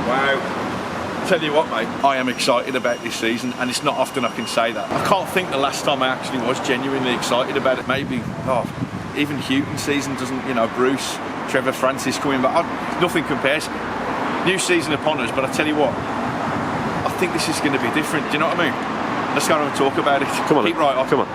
Wow. Tell you what, mate, I am excited about this season, and it's not often I can say that. I can't think the last time I actually was genuinely excited about it. Maybe, even Houghton's season doesn't, you know, Bruce, Trevor Francis coming back. Nothing compares. New season upon us, but I tell you what, I think this is going to be different. Do you know what I mean? Let's go and talk about it. Come on. Keep right off. Come on.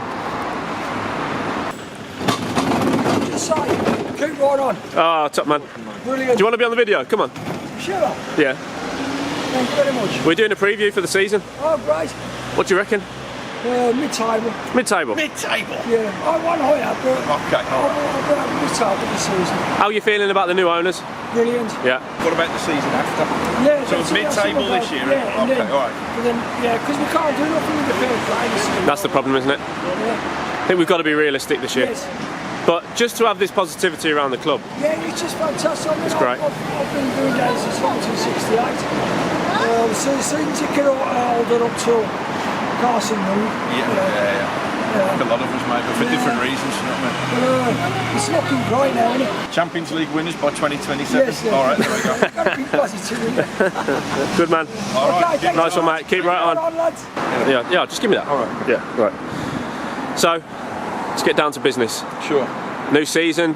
Keep right on. Ah, top man. Brilliant. Do you want to be on the video? Come on. Sure. Yeah. Thank you very much. We're doing a preview for the season. Oh, great. What do you reckon? Mid-table. Mid-table? Mid-table? Yeah. I want higher, but okay. I'll be mid-table this season. How are you feeling about the new owners? Brilliant. Yeah. What about the season after? Yeah. So it's mid-table this year? Yeah. Okay, all right. But then, yeah, because we can't do nothing with the fair play this season. That's the problem, isn't it? Yeah. I think we've got to be realistic this year. Yes. But just to have this positivity around the club. Yeah, it's just fantastic. I mean, It's great. I've been doing games since 1968. So the season ticket holder up till Carson moved. Yeah. Like a lot of us, mate, but for different reasons, you know what I mean? It's looking great now, isn't it? Champions League winners by 2027. Yes, yeah. All right, there we go. Got to be positive, isn't it? Good man. All right. Okay, Nice one, mate. Keep right on. Lads. Yeah, just give me that. All right. Yeah, right. So, let's get down to business. Sure. New season,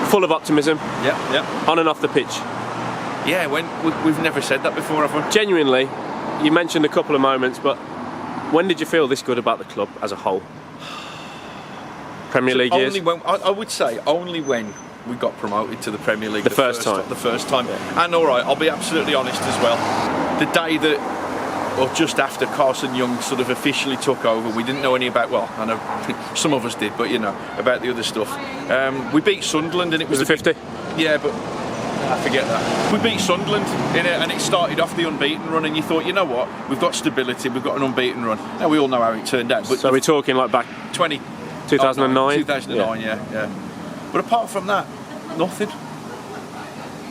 full of optimism. Yeah. On and off the pitch. Yeah, we've never said that before, have we? Genuinely, you mentioned a couple of moments, but when did you feel this good about the club as a whole? Premier League years? I would say only when we got promoted to the Premier League the first time. The first time. Yeah. And all right, I'll be absolutely honest as well. The day that, or just after Carson Young sort of officially took over, we didn't know any about, well, I know some of us did, but you know, about the other stuff. We beat Sunderland and it was a 50? Yeah, but I forget that. We beat Sunderland in it, and it started off the unbeaten run, and you thought, you know what, we've got stability, we've got an unbeaten run. Now we all know how it turned out. But so we're talking like back 2009? 2009, yeah. But apart from that, nothing.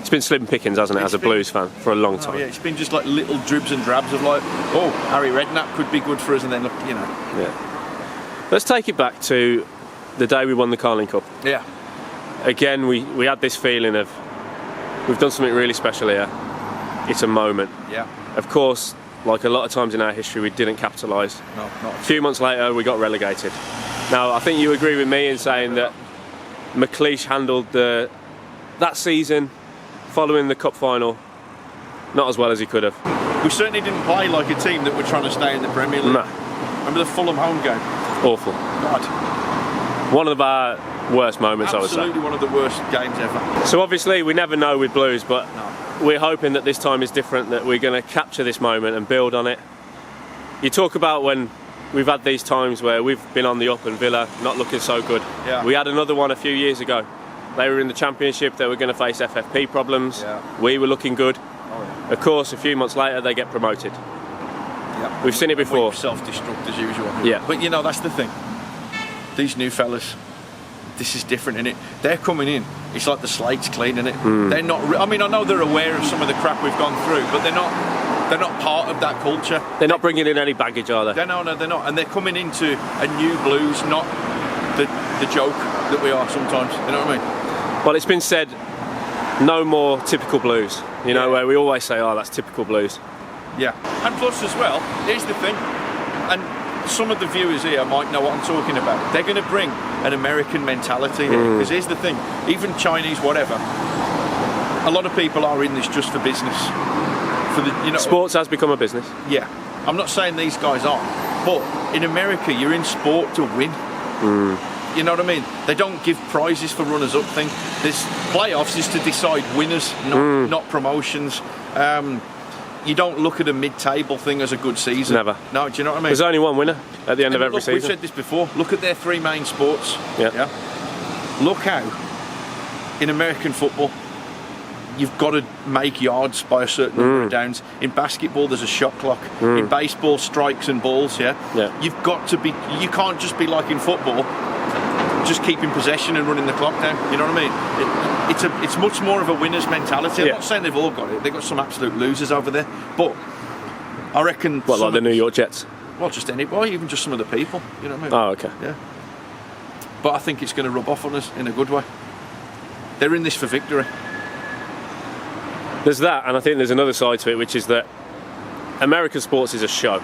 It's been slim pickings, hasn't it, as a Blues fan for a long time? Yeah, it's been just like little dribs and drabs of like, oh, Harry Redknapp could be good for us, and then look, you know. Yeah. Let's take it back to the day we won the Carling Cup. Yeah. Again, we had this feeling of we've done something really special here. It's a moment. Yeah. Of course, like a lot of times in our history, we didn't capitalise. No, not. A few months later, we got relegated. Now, I think you agree with me in saying that McLeish handled that season following the cup final not as well as he could have. We certainly didn't play like a team that were trying to stay in the Premier League. No. Remember the Fulham home game? Awful. God. One of our worst moments, I would say. Absolutely one of the worst games ever. So obviously we never know with Blues, but No. we're hoping that this time is different, that we're going to capture this moment and build on it. You talk about when we've had these times where we've been on the up and Villa not looking so good. Yeah. We had another one a few years ago. They were in the Championship, they were going to face FFP problems. Yeah. We were looking good. Oh, yeah. Of course, a few months later they get promoted. Yeah. We've seen it before. Self-destruct as usual. Yeah. But you know, that's the thing. These new fellas, this is different, innit? They're coming in. It's like the slate's clean, innit? They're not. I mean, I know they're aware of some of the crap we've gone through, but they're not part of that culture. They're not bringing in any baggage, are they? No, they're not. And they're coming into a new Blues, not the joke that we are sometimes. You know what I mean? Well, it's been said, no more typical Blues. You know, where we always say, oh, that's typical Blues. Yeah. And plus as well, here's the thing, and some of the viewers here might know what I'm talking about. They're going to bring an American mentality here, because here's the thing, even Chinese, whatever, a lot of people are in this just for business. For the, you know, Sports has become a business. Yeah. I'm not saying these guys aren't, but in America, you're in sport to win. You know what I mean? They don't give prizes for runners-up thing. This playoffs is to decide winners, not promotions. You don't look at a mid-table thing as a good season. Never. No, do you know what I mean? There's only one winner at the end of every look, season. We've said this before. Look at their three main sports. Yeah. Look how, in American football, you've got to make yards by a certain number of downs. In basketball, there's a shot clock. In baseball, strikes and balls. Yeah. You've got to be. You can't just be like in football, just keeping possession and running the clock down. You know what I mean? It's much more of a winner's mentality. I'm not saying they've all got it. They've got some absolute losers over there, but I reckon. What, like the New York Jets? Well, just anybody, even just some of the people. You know what I mean? Oh, okay. Yeah. But I think it's going to rub off on us in a good way. They're in this for victory. There's that, and I think there's another side to it, which is that American sports is a show.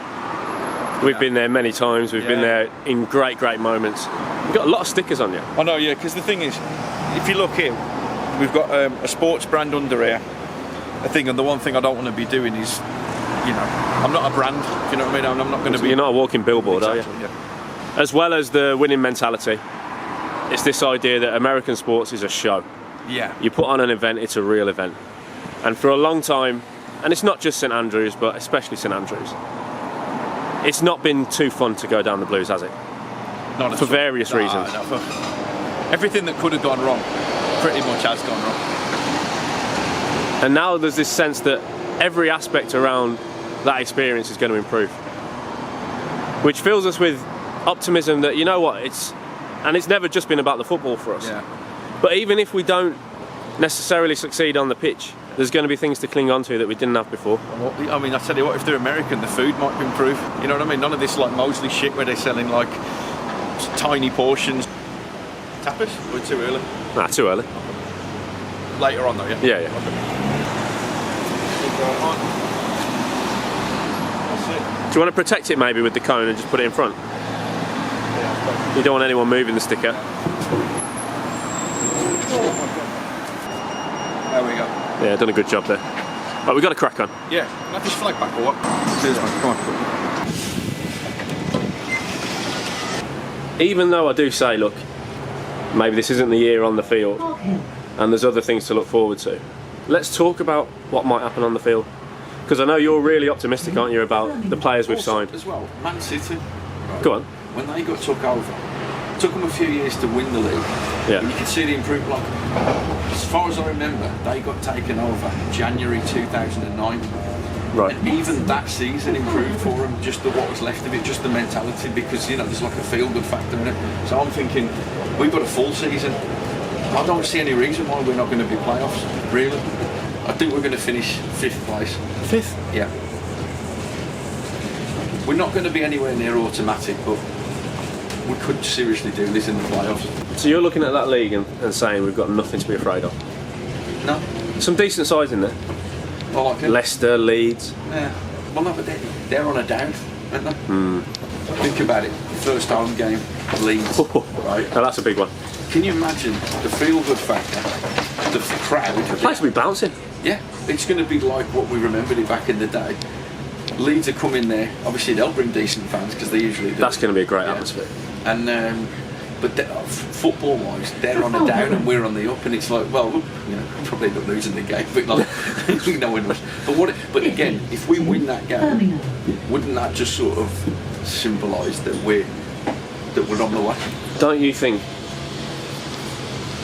We've been there many times. We've been there in great moments. You've got a lot of stickers on you. I know, yeah, because the thing is, if you look here, we've got a sports brand under here, and the one thing I don't want to be doing is, I'm not a brand, you know what I mean? I'm not going to be... You're not a walking billboard, exactly, are you? Yeah. As well as the winning mentality, it's this idea that American sports is a show. Yeah. You put on an event, it's a real event. And for a long time, and it's not just St Andrews, but especially St Andrews, it's not been too fun to go down the Blues, has it? Not at for all. various reasons. No, everything that could have gone wrong pretty much has gone wrong. And now there's this sense that every aspect around that experience is going to improve, which fills us with optimism that, you know what, it's never just been about the football for us. Yeah. But even if we don't necessarily succeed on the pitch, there's going to be things to cling on to that we didn't have before. I mean, I tell you what, if they're American, the food might improve. You know what I mean? None of this like Mosley shit where they're selling like tiny portions. Tapas? Or too early? Nah, too early. Later on though, yeah? Yeah. Okay. Do you want to protect it maybe with the cone and just put it in front? You don't want anyone moving the sticker. There we go. Yeah, done a good job there. Right, we've got to crack on. Yeah, can I have this flag back or what? Cheers, man. Come on. Even though I do say, look, maybe this isn't the year on the field and there's other things to look forward to, let's talk about what might happen on the field. Because I know you're really optimistic, aren't you, about the players we've signed? As well, Man City. Right, go on. When they got took over, it took them a few years to win the league. Yeah. And you can see the improvement. Like, as far as I remember, they got taken over January 2009. Right. And even that season improved for them, just what was left of it, just the mentality, because there's like a feel-good factor in it. So I'm thinking, we've got a full season. I don't see any reason why we're not going to be playoffs, really. I think we're going to finish 5th place. 5th? Yeah. We're not going to be anywhere near automatic, but we could seriously do this in the playoffs. So you're looking at that league and saying we've got nothing to be afraid of? No. Some decent sides in there. I like it. Leicester, Leeds. Yeah. Well, no, but they're on a down, aren't they? Think about it. First home game, Leeds. Right. Now that's a big one. Can you imagine the feel-good factor, the crowd? The place will be bouncing. Yeah, it's going to be like what we remembered it back in the day. Leeds are coming there. Obviously, they'll bring decent fans because they usually do. That's going to be a great atmosphere. And but football-wise, they're on a down and we're on the up, and it's like, well, probably end up losing the game, but like, no one knows. But again, if we win that game, wouldn't that just sort of symbolise that we're on the way? Don't you think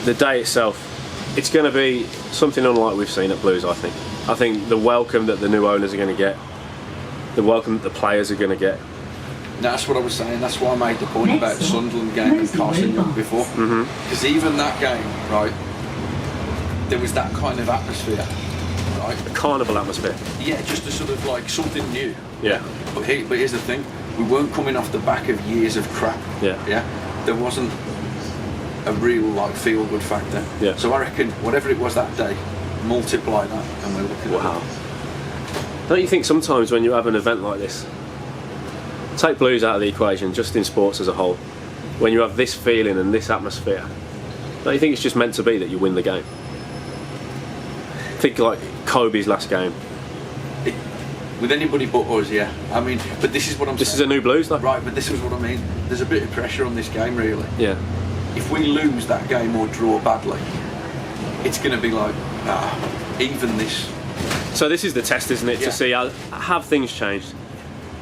the day itself, it's going to be something unlike we've seen at Blues? I think the welcome that the new owners are going to get, the welcome that the players are going to get. That's what I was saying. That's why I made the point about the Sunderland game and Carson Young before. Because even that game, right, there was that kind of atmosphere, right? A carnival atmosphere. Yeah, just a sort of like something new. Yeah. But here's the thing: we weren't coming off the back of years of crap. Yeah. Yeah. There wasn't a real like feel-good factor. Yeah. So I reckon whatever it was that day, multiply that, and we're looking at it. Don't you think sometimes when you have an event like this, take Blues out of the equation, just in sports as a whole, when you have this feeling and this atmosphere, don't you think it's just meant to be that you win the game? Think like Kobe's last game. With anybody but us, yeah. I mean, but this is what I'm saying. This is a new Blues, though. Right, but this is what I mean. There's a bit of pressure on this game, really. Yeah. If we lose that game or draw badly, it's going to be like, even this. So this is the test, isn't it? Yeah. To see have things changed.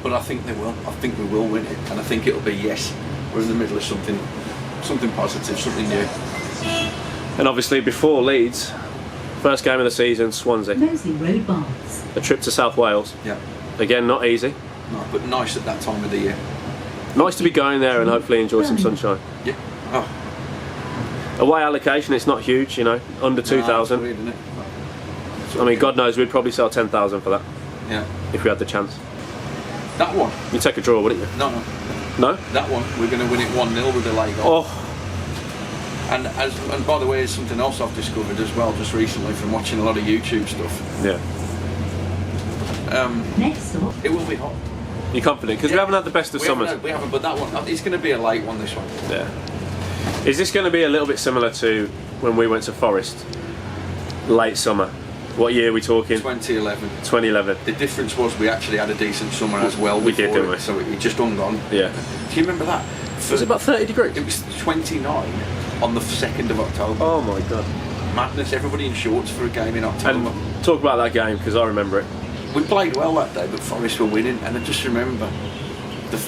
But I think they will. I think we will win it, and I think it'll be yes. We're in the middle of something positive, something new. And obviously, before Leeds, first game of the season, Swansea. Moseley Road Baths. A trip to South Wales. Yeah. Again, not easy. No, but nice at that time of the year. Nice to be going there and hopefully enjoy some sunshine. Yeah. Oh. Away allocation, it's not huge, under 2,000. Weird, isn't it? I mean, God knows we'd probably sell 10,000 for that. Yeah. If we had the chance. That one. You'd take a draw, wouldn't you? No. No? That one, we're going to win it 1-0 with a late goal. Oh. And by the way, it's something else I've discovered as well just recently from watching a lot of YouTube stuff. Yeah. Next stop. It will be hot. You're confident? Because we haven't had the best of summers. We haven't, but that one, it's going to be a late one, this one. Yeah. Is this going to be a little bit similar to when we went to Forest? Late summer. What year are we talking? 2011. 2011. The difference was we actually had a decent summer as well. We did, didn't we? So it just hung on. Yeah. Do you remember that? Was it about 30 degrees? It was 29 on the 2nd of October. Oh my god. Madness, everybody in shorts for a game in October. And talk about that game, because I remember it. We played well that day, but Forest were winning, and I just remember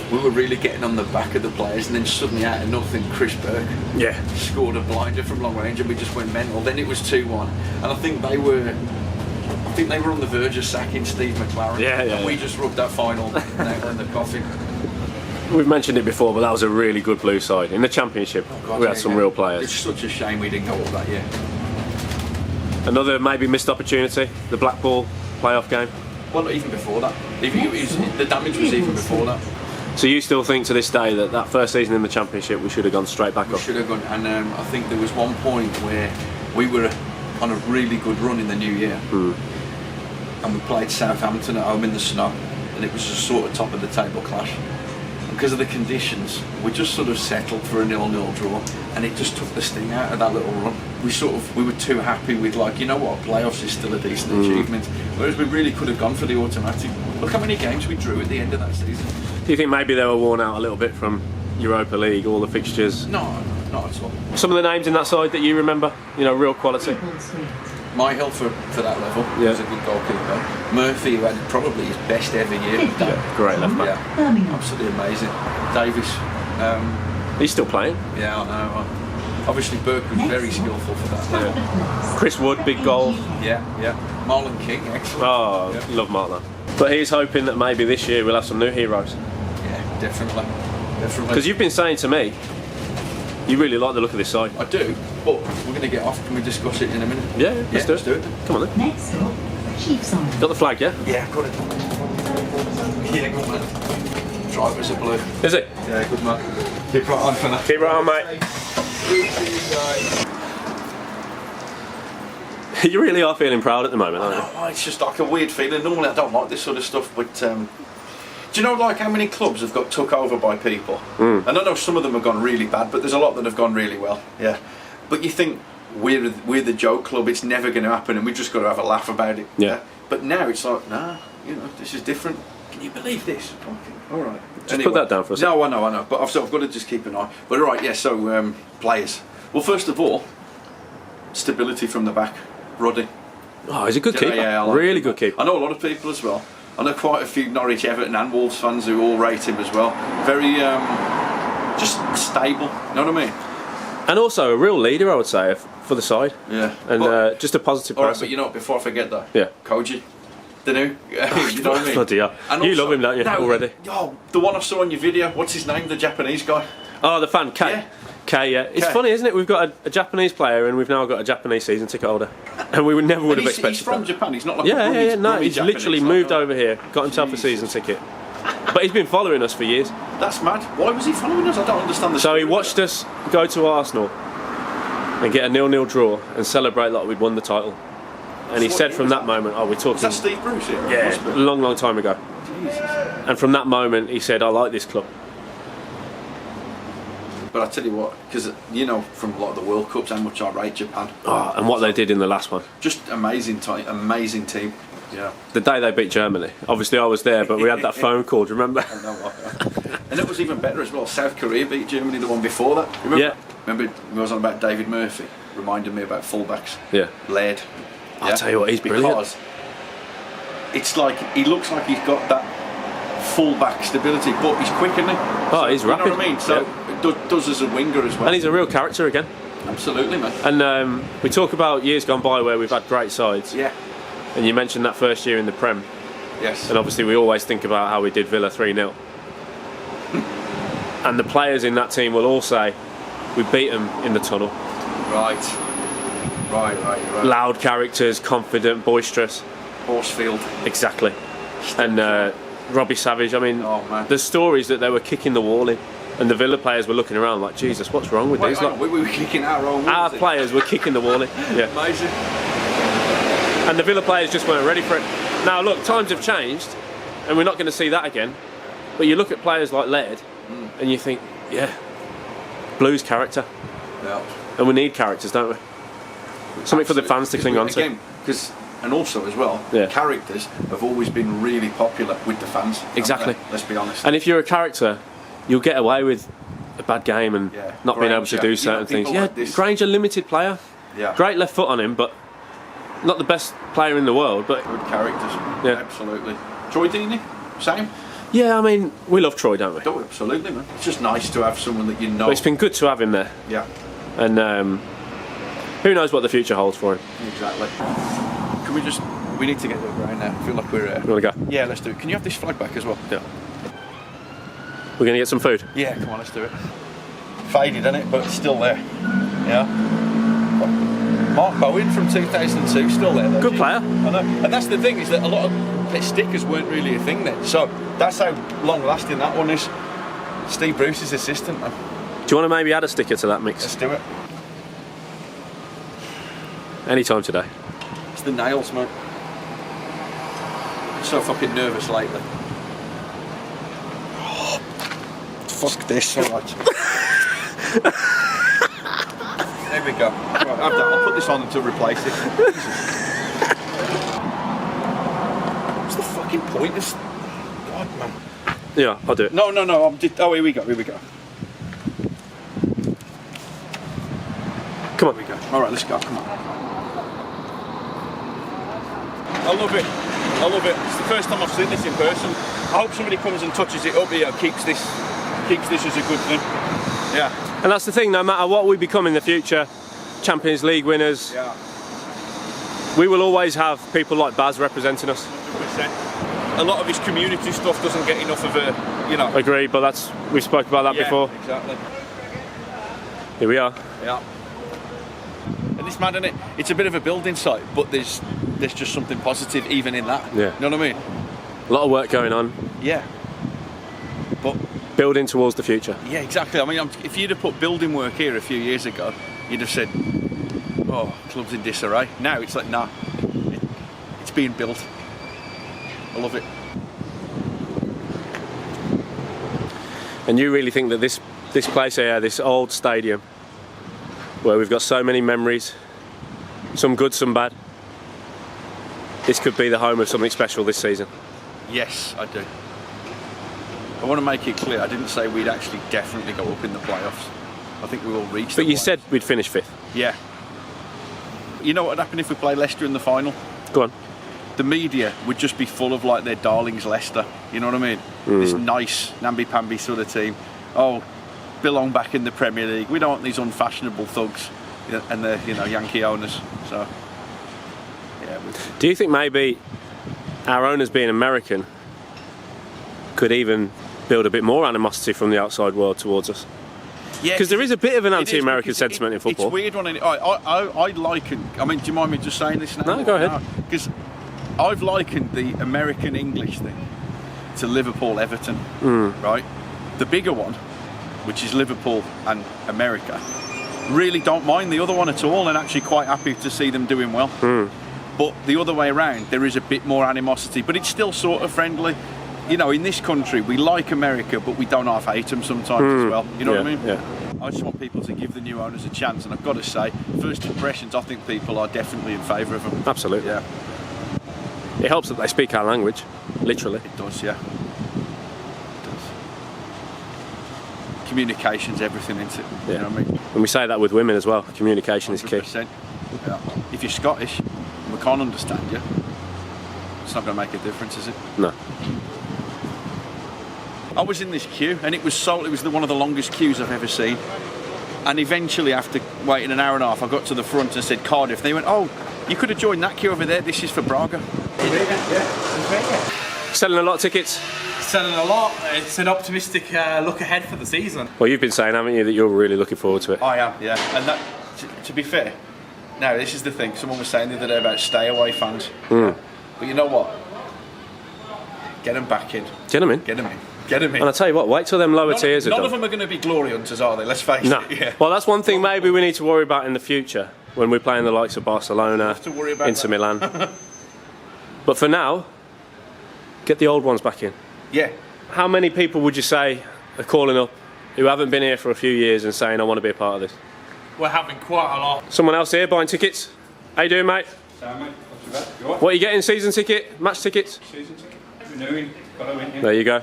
we were really getting on the back of the players, and then suddenly out of nothing, Chris Burke scored a blinder from long range, and we just went mental. Then it was 2-1, and I think they were on the verge of sacking Steve McLaren. And we just rubbed that final nail in the coffin. We've mentioned it before, but that was a really good Blue side in the Championship. We had some real players. It's such a shame we didn't go up that year. Another maybe missed opportunity, the Blackpool playoff game. Well, even before that. The damage was even before that. So you still think to this day that first season in the Championship we should have gone straight back up? We should have gone, and I think there was one point where we were on a really good run in the new year, and we played Southampton at home in the snow, and it was a sort of top of the table clash. And because of the conditions, we just sort of settled for a 0-0 draw, and it just took the sting out of that little run. We were too happy with, like, you know what, playoffs is still a decent achievement, whereas we really could have gone for the automatic. Look how many games we drew at the end of that season. Do you think maybe they were worn out a little bit from Europa League, all the fixtures? No, not at all. Some of the names in that side that you remember, real quality? Myhill for that level was a good goalkeeper. Murphy, who had probably his best ever year. Great left back. Yeah, absolutely amazing. Davis. He's still playing? Yeah, I know. Obviously Burke was very skillful for that. Yeah. Chris Wood, big goal. Yeah. Marlon King, excellent. Oh, love Marlon. But he's hoping that maybe this year we'll have some new heroes. Yeah, definitely. Because you've been saying to me, you really like the look of this side. I do, but we're going to get off. Can we discuss it in a minute? Yeah, let's do it. Come on then. Next stop, Cheapside. Got the flag, yeah? Yeah, got it. Yeah, good man. Drivers are blue. Is it? Yeah, good man. Keep right on for that. Keep right on, mate. You really are feeling proud at the moment, aren't you? Oh, it's just like a weird feeling. Normally I don't like this sort of stuff, but do you know, like, how many clubs have got took over by people? And I know some of them have gone really bad, but there's a lot that have gone really well. Yeah. But you think we're the joke club, it's never going to happen, and we've just got to have a laugh about it. Yeah. But now it's like, nah, this is different. Can you believe this? Okay, all right. Just put that down for a second. No, I know. But I've got to just keep an eye. But all right, yeah. So players. Well, first of all, stability from the back. Roddy. Oh, he's a good keeper. Yeah, I like really him. good keeper. I know a lot of people as well. I know quite a few Norwich, Everton and Wolves fans who all rate him as well. Very just stable, you know what I mean? And also a real leader, I would say, for the side. Yeah. And just a positive All right, person. but you know what, before I forget that, Yeah. Koji, the new, you know what I mean? Bloody hell. And You also- love him, don't you, already? Oh, the one I saw on your video, what's his name, the Japanese guy? Oh, the fan, K. Yeah. K, yeah. It's K. funny, isn't it? We've got a Japanese player and we've now got a Japanese season ticket holder. And we never would have expected He's from that. Japan, he's not like Yeah. No, rummy he's Japanese, literally like, moved oh, over here, got himself a season ticket. But he's been following us for years. That's mad. Why was he following us? I don't understand the So story. he watched us go to Arsenal and get a 0-0 draw and celebrate like we'd won the title. And he What said year from was that moment, oh, we're talking... Is that Steve Bruce here? Yeah, Must be. a long time ago. Jesus. And from that moment, he said, I like this club. But I tell you what, because you know from a lot of the World Cups how much I rate Japan. Oh, and what they did in the last one. Just amazing team. Yeah. The day they beat Germany. Obviously, I was there, but we had that phone call, do you remember? I know. And it was even better as well. South Korea beat Germany the one before that. Remember? Yeah. Remember we was on about David Murphy? Reminded me about fullbacks. Yeah. Laird. I'll tell you what, he's brilliant. Because it's like he looks like he's got that full-back stability, but he's quick, isn't he? Oh, he's rapid. You know what I mean? So does as a winger as well. And he's a real character again. Absolutely, man. And we talk about years gone by where we've had great sides. Yeah. And you mentioned that first year in the Prem. Yes. And obviously we always think about how we did Villa 3-0. And the players in that team will all say, we beat them in the tunnel. Right. Loud characters, confident, boisterous. Horsefield. Exactly. And Robbie Savage, I mean, Oh, man. the stories that they were kicking the wall in. And the Villa players were looking around like, Jesus, what's wrong with these? Like, we were kicking our own our walls in. players were kicking the wall in. Yeah. Amazing. And the Villa players just weren't ready for it. Now look, times have changed, and we're not going to see that again. But you look at players like Laird, and you think, yeah, Blue's character. Yeah. And we need characters, don't we? Something for the fans to cling on to. Again, and also as well, Yeah. characters have always been really popular with the fans. haven't Exactly. they? Let's be honest. And if you're a character, you'll get away with a bad game and Yeah. not being able to Granger, do certain things. people Yeah, like this. Granger, limited player. Yeah. Great left foot on him, but not the best player in the world. But Good characters. Yeah. Absolutely. Troy Deeney, same. yeah, I mean, we love Troy, don't we? Oh, absolutely, man. It's just nice to have someone that you know. But it's been good to have him there. Yeah. And who knows what the future holds for him. Exactly. Can we just? We need to get to the ground now. I feel like we're. You want to go? Yeah, let's do it. Can you have this flag back as well? Yeah. We're going to get some food. Yeah, come on, let's do it. Faded, isn't it? But it's still there. Yeah. Mark Bowen from 2002, still there though. Good player. I know. And that's the thing, is that a lot of stickers weren't really a thing then. So that's how long lasting that one is. Steve Bruce's assistant, man. Do you want to maybe add a sticker to that mix? Let's do it. Anytime today. It's the nails, man. I'm so fucking nervous lately. Fuck this, alright. There we go. Right, I'll put this on to replace it. What's the fucking point? This. God, man. Yeah, I'll do it. No. Oh, here we go. Come on. Here we go. Alright, let's go. Come on. I love it. It's the first time I've seen this in person. I hope somebody comes and touches it up here, keeps this as a good thing. Yeah. And that's the thing, no matter what we become in the future, Champions League winners, Yeah. we will always have people like Baz representing us. 100%. A lot of his community stuff doesn't get enough of a, Agreed, but we spoke about that yeah, before. Exactly. Here we are. Yeah. And it's mad, isn't it? It's a bit of a building site, but there's just something positive even in that. Yeah. You know what I mean? A lot of work going on, Yeah. But building towards the future. yeah, exactly. I mean, if you'd have put building work here a few years ago, you'd have said, "Oh, club's in disarray." Now it's like, nah, it's being built. I love it. And you really think that this place here, this old stadium, where we've got so many memories, some good, some bad, this could be the home of something special this season? Yes, I do. I want to make it clear, I didn't say we'd actually definitely go up in the playoffs. I think we will reach But the you playoffs. said we'd finish fifth. Yeah. You know what would happen if we play Leicester in the final? Go on. The media would just be full of like their darlings Leicester. You know what I mean? This nice namby-pamby sort of team. Oh, belong back in the Premier League. We don't want these unfashionable thugs and the Yankee owners. So yeah. Do you think maybe our owners being American could even build a bit more animosity from the outside world towards us? Yeah, Because there is a bit of an it is, anti-American because sentiment in football. It's weird one. I liken. I mean, do you mind me just saying this now? No, go ahead. Because I've likened the American English thing to Liverpool Everton. Right. The bigger one, which is Liverpool and America, really don't mind the other one at all, and actually quite happy to see them doing well. But the other way around, there is a bit more animosity, but it's still sort of friendly. You know, in this country, we like America, but we don't half hate them sometimes as well. You know what I mean? Yeah. I just want people to give the new owners a chance, and I've got to say, first impressions, I think people are definitely in favour of them. Absolutely. Yeah, It helps that they speak our language, literally. it does, yeah. It does. Communication's everything, isn't it? Yeah. You know what I mean? And we say that with women as well. Communication is key. 100%. Yeah. If you're Scottish, and we can't understand you, it's not going to make a difference, is it? No. I was in this queue, and it was one of the longest queues I've ever seen. And eventually, after waiting an hour and a half, I got to the front and said Cardiff. They went, "Oh, you could have joined that queue over there. This is for Braga." Selling a lot of tickets. Selling a lot. It's an optimistic look ahead for the season. Well, you've been saying, haven't you, that you're really looking forward to it? I am, yeah. And that, to be fair, now this is the thing. Someone was saying the other day about stay away fans. But you know what? Get them back in. Gentlemen. Get them in. Get them in. And I tell you what, wait till them lower tiers are None done. of them are going to be glory hunters, are they? Let's face No. it. Yeah. Well, that's one thing maybe we need to worry about in the future when we're playing the likes of Barcelona, Have to worry about Inter that. Milan. But for now, get the old ones back in. Yeah. How many people would you say are calling up who haven't been here for a few years and saying, I want to be a part of this? We're having quite a lot. Someone else here buying tickets? How you doing, mate? Sam, mate, not too bad. You all right? What are you getting? Season ticket? Match tickets? Season ticket. Renewing. Got to win here. There you go.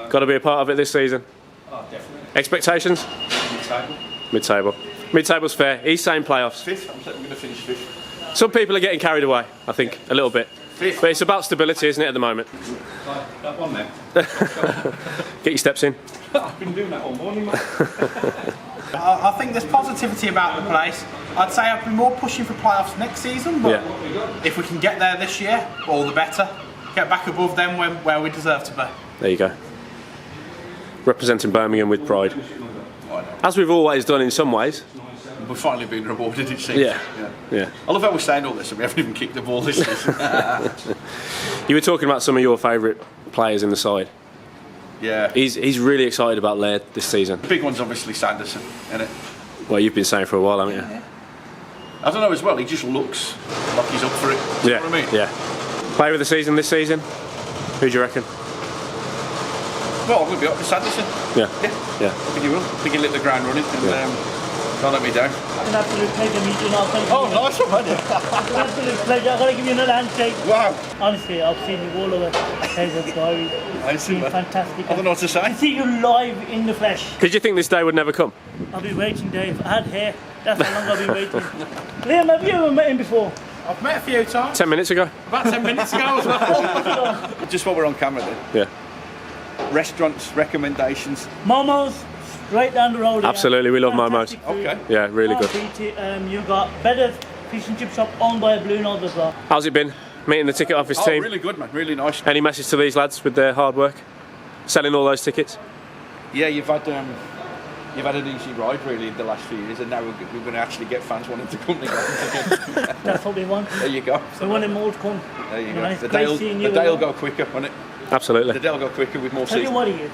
Got to be a part of it this season. Oh, definitely. Expectations? Mid-table. Mid-table. Mid-table's fair. He's saying playoffs. Fifth. I'm saying we're going to finish fifth. Some people are getting carried away, I think, a little bit. Fifth. But it's about stability, isn't it, at the moment? Like that one there. Get your steps in. I've been doing that all morning, mate. I think there's positivity about the place. I'd say I'd be more pushing for playoffs next season, but Yeah. if we can get there this year, all the better. Get back above them where we deserve to be. There you go. Representing Birmingham with pride. As we've always done in some ways. We're finally being rewarded, it seems. Yeah. I love how we're saying all this and we haven't even kicked the ball this season. You were talking about some of your favourite players in the side. Yeah. He's really excited about Laird this season. The big one's obviously Sanderson, isn't it? Well, you've been saying for a while, haven't you? I don't know as well, he just looks like he's up for it. Do you know what I mean? Yeah. Player of the season this season? Who do you reckon? Well, I'm going to be up with Sanderson. Yeah. Yeah. I think he will. I think he'll hit the ground running and don't let me down. An absolute pleasure meeting you. Oh, nice one, man. An absolute pleasure. I gotta give you another handshake. Wow. Honestly, I've seen you all over Hazel's Diary. Nice, It's been man. fantastic. I don't know what to say. To see you live in the flesh. Did you think this day would never come? I've been waiting, Dave. I had hair. That's how long I've been waiting. Liam, have you ever met him before? I've met a few times. 10 minutes ago? About 10 minutes ago as well. Just while we're on camera then. Yeah. Restaurants, recommendations. Momo's, right down the road. Absolutely, we love Fantastic Momo's. food. Okay. Yeah, really good. Can't beat it. You got better fish and chip shop owned by a Blue Nose as well. How's it been meeting the ticket office Oh, team? really good, man. Really nice. Any message to these lads with their hard work? Selling all those tickets? Yeah, you've had an easy ride really in the last few years, and now we're going to actually get fans wanting to come to games. That's what we want. There you go. We want them all to come. There you You go. know, it's The great day seeing you will as well. go quicker, won't it? Absolutely. The day will go quicker with more Tell you seasons. what it is,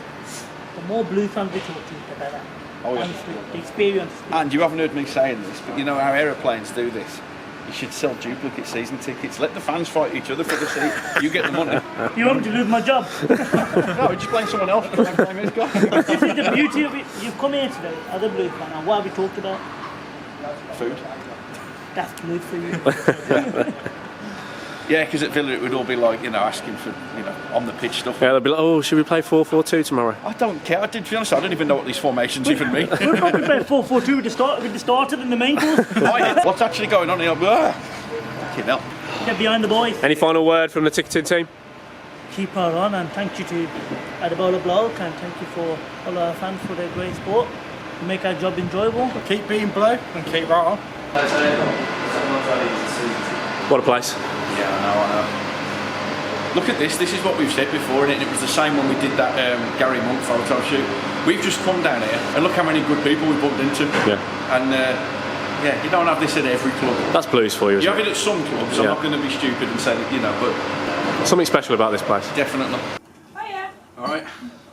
the more Blue fans we talk to, the better. Oh, yeah. Honestly, the experience. And you haven't heard me saying this, but you know how aeroplanes do this. You should sell duplicate season tickets. Let the fans fight each other for the seat. You get the money. You want me to lose my job? No, just blame someone else. Don't blame this guy. This is the beauty of it. You've come here today as a Blue fan, and what have we talked about? Food. That's good for you. Yeah, because at Villa it would all be like, asking for, on the pitch stuff. Yeah, they'll be like, oh, should we play 4-4-2 tomorrow? I don't care. To be honest, I don't even know what these formations even mean. We'll probably play 4-4-2 with the starter and the main course. What's actually going on here? Fucking hell. Get behind the boys. Any final word from the ticketed team? Keep her on, and thank you to Adebola Bloke, and thank you for all our fans for their great support. You make our job enjoyable. Keep being blue and keep right on. What a place. Yeah, I know. Look at this. This is what we've said before, and it was the same when we did that Gary Monk photo shoot. We've just come down here, and look how many good people we bumped into. Yeah. And you don't have this at every club. That's Blues for you, You isn't have it? it at some clubs. I'm Yeah. not going to be stupid and say that, but Something special about this place. definitely. Hiya. All right.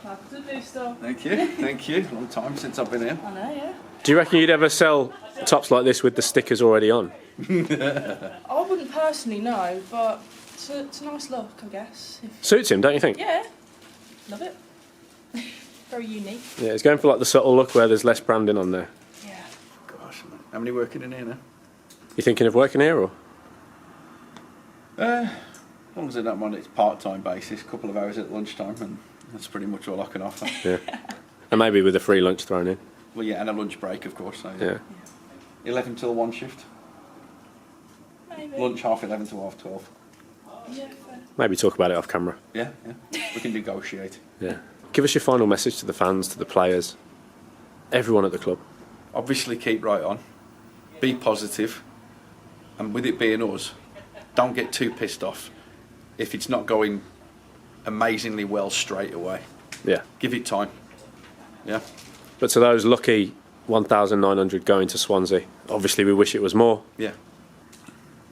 Welcome to the Blue Store. Thank you. Thank you. Long time since I've been here. I know, yeah. Do you reckon you'd ever sell tops like this with the stickers already on? I wouldn't personally know, but it's a nice look, I guess. Suits him, don't you think? Yeah, love it. Very unique. Yeah, he's going for like the subtle look where there's less branding on there. Yeah. Gosh, man. How many working in here now? You thinking of working here or? As long as I don't mind, it's part-time basis, a couple of hours at lunchtime, and that's pretty much all I can offer. Yeah. And maybe with a free lunch thrown in. Well, yeah, and a lunch break, of course. So, Yeah. 11 till 1 shift. Maybe. Lunch half 11 to half 12. Yeah, fair. Maybe talk about it off camera. Yeah. We can negotiate. Yeah. Give us your final message to the fans, to the players, everyone at the club. Obviously, keep right on. Be positive. And with it being us, don't get too pissed off if it's not going amazingly well straight away. Yeah. Give it time. Yeah. But to those lucky 1,900 going to Swansea, obviously we wish it was more. Yeah.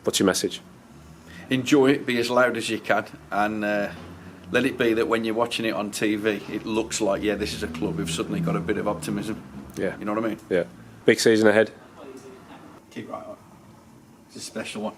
What's your message? Enjoy it, be as loud as you can, and let it be that when you're watching it on TV, it looks like, yeah, this is a club who've suddenly got a bit of optimism. Yeah. You know what I mean? Yeah. Big season ahead. Keep right on. It's a special one.